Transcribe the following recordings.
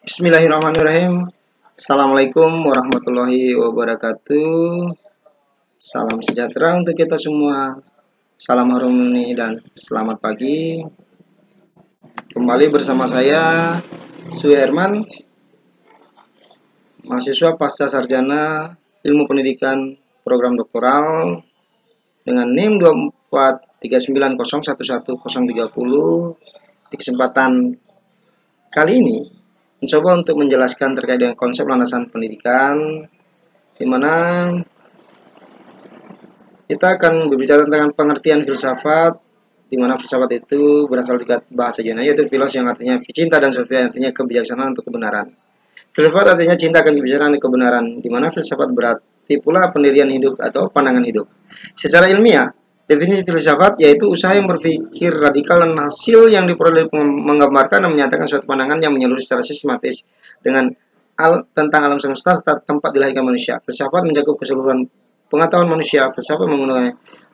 Bismillahirrahmanirrahim. Assalamualaikum warahmatullahi wabarakatuh. Salam sejahtera untuk kita semua. Salam harmoni dan selamat pagi. Kembali bersama saya, Suherman, mahasiswa pasca sarjana ilmu pendidikan program doktoral dengan NIM 2439011030. Di kesempatan kali ini mencoba untuk menjelaskan terkait dengan konsep landasan pendidikan, di mana kita akan berbicara tentang pengertian filsafat, di mana filsafat itu berasal dari bahasa Yunani, yaitu philos yang artinya cinta dan sophia yang artinya kebijaksanaan atau kebenaran. Filsafat artinya cinta akan kebijaksanaan dan kebenaran, di mana filsafat berarti pula pendirian hidup atau pandangan hidup. Secara ilmiah, definisi filsafat yaitu usaha yang berpikir radikal dan hasil yang diperoleh menggambarkan dan menyatakan suatu pandangan yang menyeluruh secara sistematis dengan tentang alam semesta serta tempat dilahirkan manusia. Filsafat mencakup keseluruhan pengetahuan manusia. Filsafat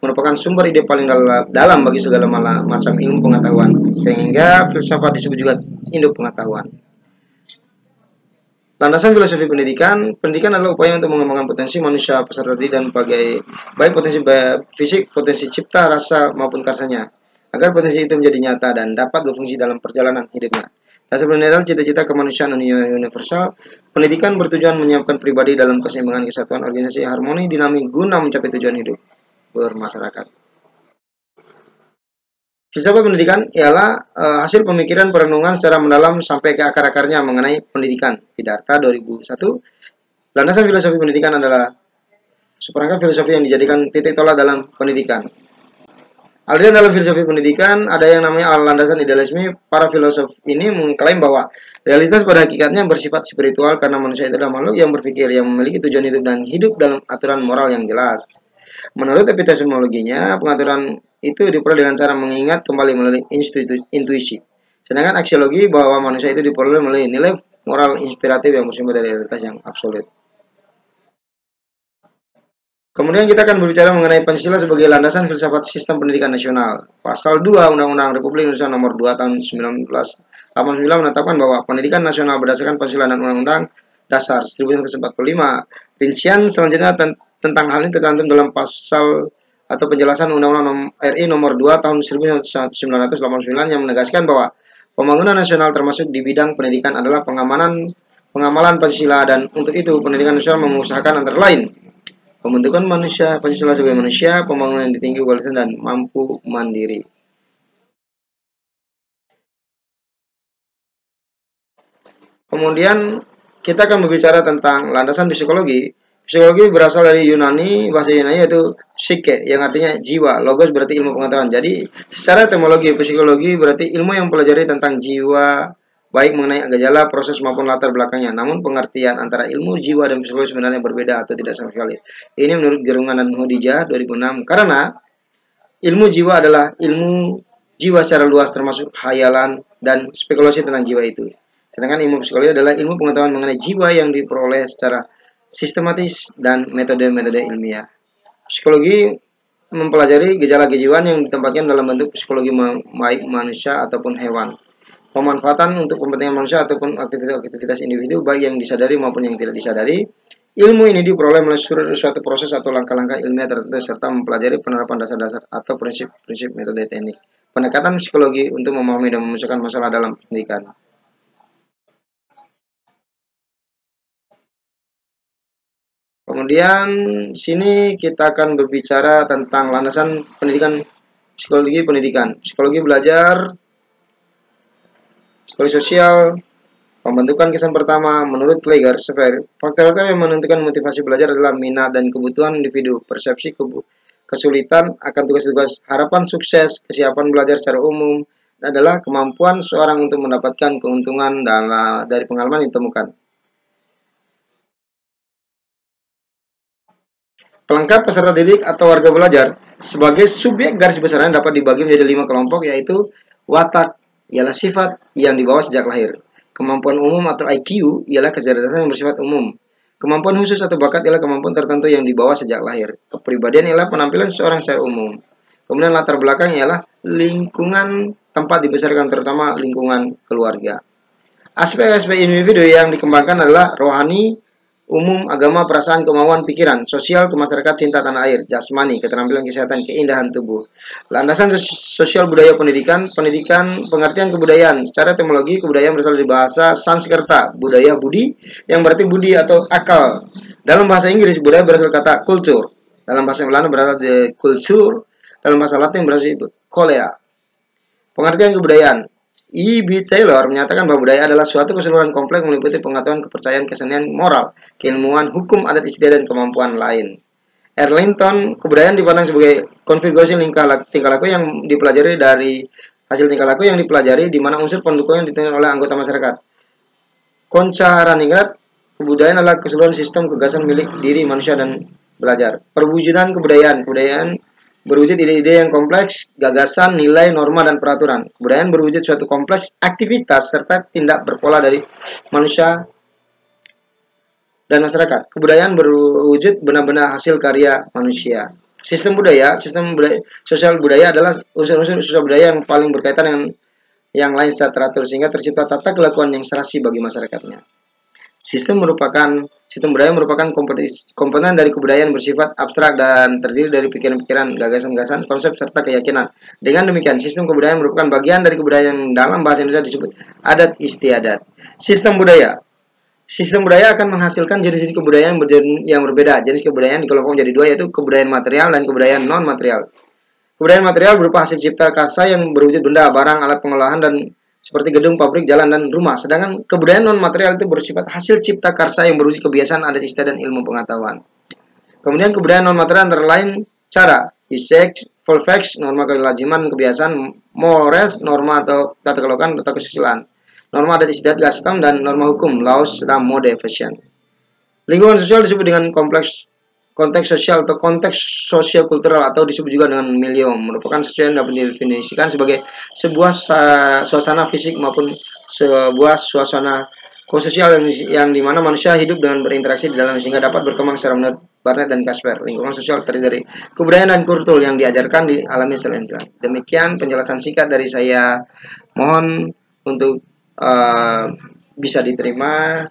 merupakan sumber ide paling dalam bagi segala macam ilmu pengetahuan, sehingga filsafat disebut juga induk pengetahuan. Landasan filosofi pendidikan. Pendidikan adalah upaya untuk mengembangkan potensi manusia peserta didik dan baik potensi fisik, potensi cipta, rasa maupun karsanya, agar potensi itu menjadi nyata dan dapat berfungsi dalam perjalanan hidupnya. Dasar pendidikan adalah cita-cita kemanusiaan universal. Pendidikan bertujuan menyiapkan pribadi dalam keseimbangan kesatuan organisasi harmoni dinamik guna mencapai tujuan hidup bermasyarakat. Filsafat pendidikan ialah hasil pemikiran perenungan secara mendalam sampai ke akar-akarnya mengenai pendidikan. Siddhartha 2001. Landasan filosofi pendidikan adalah seperangkat filosofi yang dijadikan titik tolak dalam pendidikan. Aliran dalam filosofi pendidikan ada yang namanya landasan idealisme. Para filosof ini mengklaim bahwa realitas pada hakikatnya bersifat spiritual karena manusia itu adalah makhluk yang berpikir, yang memiliki tujuan hidup dan hidup dalam aturan moral yang jelas. Menurut epistemologinya, pengaturan itu diperoleh dengan cara mengingat kembali melalui intuisi. Sedangkan aksiologi bahwa manusia itu diperoleh melalui nilai moral inspiratif yang bersumber dari realitas yang absolut. Kemudian kita akan berbicara mengenai Pancasila sebagai landasan filsafat sistem pendidikan nasional. Pasal 2 Undang-Undang Republik Indonesia Nomor 2 Tahun 1989 menetapkan bahwa pendidikan nasional berdasarkan Pancasila dan Undang-Undang Dasar 1945. Rincian selanjutnya tentang hal ini tercantum dalam pasal atau penjelasan Undang-Undang RI Nomor 2 Tahun 1989 yang menegaskan bahwa pembangunan nasional termasuk di bidang pendidikan adalah pengamalan Pancasila, dan untuk itu pendidikan nasional mengusahakan antara lain pembentukan manusia Pancasila sebagai manusia, pembangunan yang tinggi kualitas dan mampu mandiri. Kemudian kita akan berbicara tentang landasan psikologi. Psikologi berasal dari Yunani, bahasa Yunani yaitu psyche, yang artinya jiwa. Logos berarti ilmu pengetahuan. Jadi, secara etimologi, psikologi berarti ilmu yang mempelajari tentang jiwa, baik mengenai gejala, proses maupun latar belakangnya. Namun, pengertian antara ilmu jiwa dan psikologi sebenarnya berbeda atau tidak sama sekali. Ini menurut Gerungan dan Hodijah 2006. Karena ilmu jiwa adalah ilmu jiwa secara luas termasuk khayalan dan spekulasi tentang jiwa itu. Sedangkan ilmu psikologi adalah ilmu pengetahuan mengenai jiwa yang diperoleh secara sistematis dan metode-metode ilmiah. Psikologi mempelajari gejala kejiwaan yang ditempatkan dalam bentuk psikologi baik manusia ataupun hewan. Pemanfaatan untuk kepentingan manusia ataupun aktivitas individu baik yang disadari maupun yang tidak disadari. Ilmu ini diperoleh melalui suatu proses atau langkah-langkah ilmiah tertentu serta mempelajari penerapan dasar-dasar atau prinsip-prinsip metode teknik. Pendekatan psikologi untuk memahami dan menyelesaikan masalah dalam pendidikan. Kemudian sini kita akan berbicara tentang landasan pendidikan psikologi pendidikan. Psikologi belajar, psikologi sosial, pembentukan kesan pertama menurut Kleiger, faktor-faktor yang menentukan motivasi belajar adalah minat dan kebutuhan individu, persepsi kesulitan akan tugas-tugas, harapan sukses, kesiapan belajar secara umum, adalah kemampuan seorang untuk mendapatkan keuntungan dari pengalaman yang ditemukan. Pelengkap peserta didik atau warga belajar sebagai subjek garis besarnya dapat dibagi menjadi 5 kelompok, yaitu watak ialah sifat yang dibawa sejak lahir. Kemampuan umum atau IQ ialah kecerdasan yang bersifat umum. Kemampuan khusus atau bakat ialah kemampuan tertentu yang dibawa sejak lahir. Kepribadian ialah penampilan seseorang secara umum. Kemudian latar belakang ialah lingkungan tempat dibesarkan, terutama lingkungan keluarga. Aspek-aspek individu yang dikembangkan adalah rohani, umum, agama, perasaan, kemauan, pikiran, sosial, kemasyarakatan, cinta tanah air, jasmani, keterampilan, kesehatan, keindahan tubuh. Landasan sosial budaya pendidikan, pengertian kebudayaan. Secara etimologi, kebudayaan berasal dari bahasa Sanskerta, budaya budi, yang berarti budi atau akal. Dalam bahasa Inggris, budaya berasal kata culture. Dalam bahasa Belanda berasal dari culture. Dalam bahasa Latin berasal dari cholera. Pengertian kebudayaan. E.B. Taylor menyatakan bahwa budaya adalah suatu keseluruhan kompleks meliputi pengetahuan, kepercayaan, kesenian, moral, keilmuan, hukum, adat istiadat, dan kemampuan lain. Erlington, kebudayaan dipandang sebagai konfigurasi tingkah laku yang dipelajari dari hasil tingkah laku yang dipelajari di mana unsur pendukung yang ditentukan oleh anggota masyarakat. Concha Raningrat, kebudayaan adalah keseluruhan sistem gagasan milik diri manusia dan belajar. Perwujudan kebudayaan. Kebudayaan berwujud ide-ide yang kompleks, gagasan, nilai, norma, dan peraturan. Kebudayaan berwujud suatu kompleks aktivitas serta tindak berpola dari manusia dan masyarakat. Kebudayaan berwujud benar-benar hasil karya manusia. Sistem sosial budaya adalah unsur-unsur sosial budaya yang paling berkaitan dengan yang lain secara teratur sehingga tercipta tata kelakuan yang serasi bagi masyarakatnya. Sistem budaya merupakan komponen dari kebudayaan bersifat abstrak dan terdiri dari pikiran-pikiran, gagasan-gagasan, konsep serta keyakinan. Dengan demikian, sistem kebudayaan merupakan bagian dari kebudayaan yang dalam bahasa Indonesia disebut adat istiadat. Sistem budaya akan menghasilkan jenis-jenis kebudayaan yang berbeda. Jenis kebudayaan dikelompokkan menjadi dua, yaitu kebudayaan material dan kebudayaan non material. Kebudayaan material berupa hasil cipta karsa yang berwujud benda, barang, alat pengolahan, dan seperti gedung, pabrik, jalan, dan rumah. Sedangkan kebudayaan non-material itu bersifat hasil cipta karsa yang berwujud kebiasaan, adat istiadat, dan ilmu pengetahuan. Kemudian kebudayaan non-material antara lain cara, usage, volfex, norma kelaziman, kebiasaan, mores, norma atau tata kelola atau kesusilaan, norma adat istiadat, custom, dan norma hukum, laws, dan mode, fashion. Lingkungan sosial disebut dengan konteks sosial atau konteks sosiokultural atau disebut juga dengan milieu, merupakan sesuatu yang dapat didefinisikan sebagai sebuah suasana fisik maupun sebuah suasana sosial yang dimana manusia hidup dengan berinteraksi di dalam sehingga dapat berkembang secara menurut Barnett dan Casper. Lingkungan sosial terdiri dari kebudayaan dan kultur yang diajarkan di alami secara individual. Demikian penjelasan singkat dari saya. Mohon untuk bisa diterima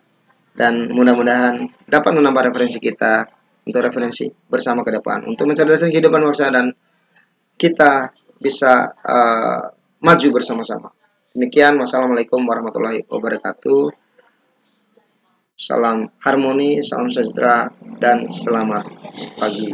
dan mudah-mudahan dapat menambah referensi kita untuk referensi bersama ke depan untuk mencerdaskan kehidupan bangsa dan kita bisa maju bersama-sama. Demikian, wassalamualaikum warahmatullahi wabarakatuh. Salam harmoni, salam sejahtera, dan selamat pagi.